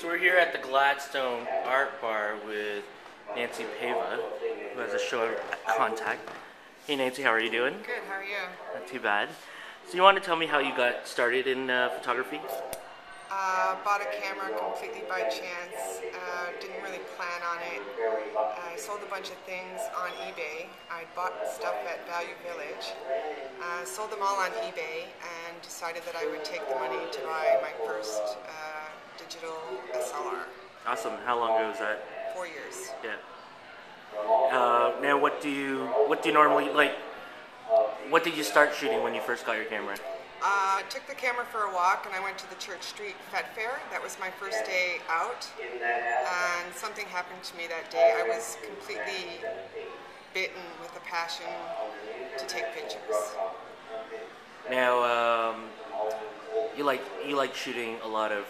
So we're here at the Gladstone Art Bar with Nancy Paiva, who has a show at Contact. Hey Nancy, how are you doing? Good, how are you? Not too bad. So you want to tell me how you got started in photography? Bought a camera completely by chance. Didn't really plan on it. I sold a bunch of things on eBay. I bought stuff at Value Village. Sold them all on eBay and decided that I would take the money to buy my first digital SLR. Awesome. How long ago was that? 4 years. Yeah. Now, what do you normally like? What did you start shooting when you first got your camera? Took the camera for a walk and I went to the Church Street Fet Fair. That was my first day out, and something happened to me that day. I was completely bitten with a passion to take pictures. Now, you like shooting a lot of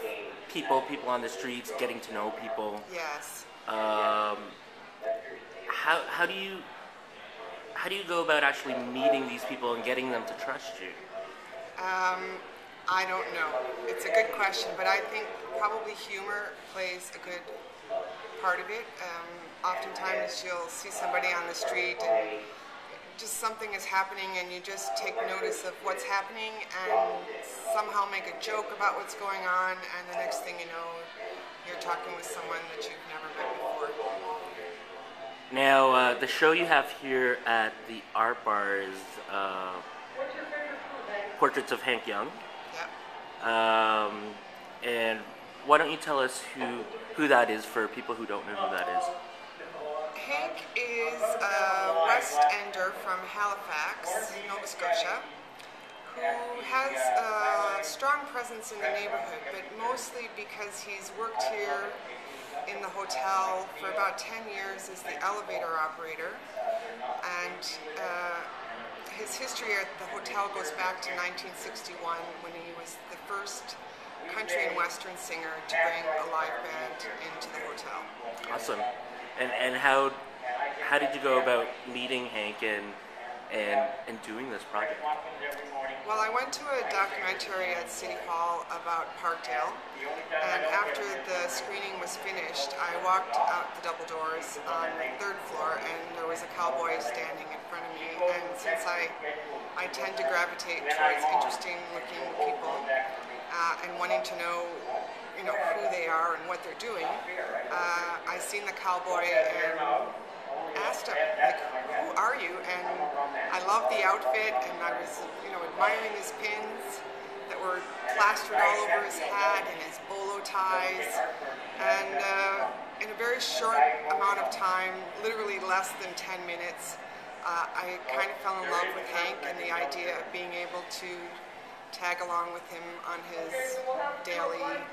people on the streets, getting to know people. Yes. How do you go about actually meeting these people and getting them to trust you? I don't know. It's a good question, but I think probably humor plays a good part of it. Oftentimes you'll see somebody on the street and just something is happening and you just take notice of what's happening and somehow make a joke about what's going on, and the next thing you know, you're talking with someone that you've never met before. Now, the show you have here at the Art Bar is Portraits of Hank Young. Yep. And why don't you tell us who that is for people who don't know who that is? Hank is a West Ender from Halifax, Nova Scotia, who has a strong presence in the neighborhood, but mostly because he's worked here in the hotel for about 10 years as the elevator operator, and his history at the hotel goes back to 1961 when he was the first country and western singer to bring a live band into the hotel. Awesome. And how did you go about meeting Hank and doing this project? Well, I went to a documentary at City Hall about Parkdale, and after the screening was finished, I walked out the double doors on the third floor, and there was a cowboy standing in front of me. And since I tend to gravitate towards interesting-looking people and wanting to know, who they are and what they're doing, I seen the cowboy and asked him, like, who are you? And I loved the outfit, and I was, admiring his pins that were plastered all over his hat and his bolo ties. And in a very short amount of time, literally less than 10 minutes, I kind of fell in love with Hank and the idea of being able to tag along with him on his daily life,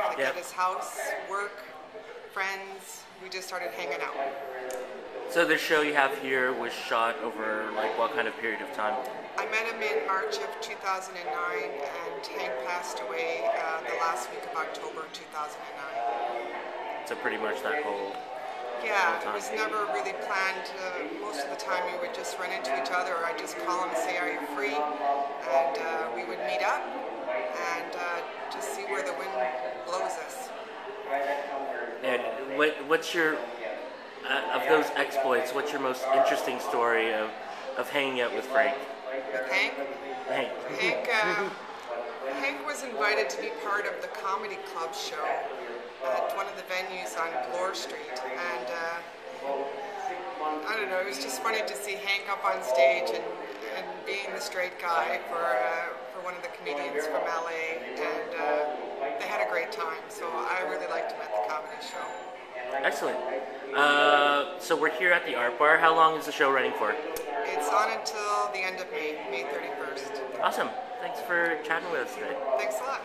like Yep. at his house, work, friends. We just started hanging out. So the show you have here was shot over what kind of period of time? I met him in March of 2009, and Hank passed away the last week of October 2009. So pretty much that whole Yeah, time. it was never really planned. Most of the time we would just run into each other, or I'd just call him and say, are you free? And we would meet up and just see where the wind blows us. And what's your of those exploits? What's your most interesting story of hanging out with Frank? With Hank? Hank. Hank was invited to be part of the comedy club show at one of the venues on Bloor Street, and I don't know, it was just funny to see Hank up on stage and being the straight guy for one of the comedians from LA, and they had a great time, so I really liked him at the comedy show. Excellent. So we're here at the Art Bar. How long is the show running for? It's on until the end of May 31st. Awesome. Thanks for chatting with us today. Thanks a lot.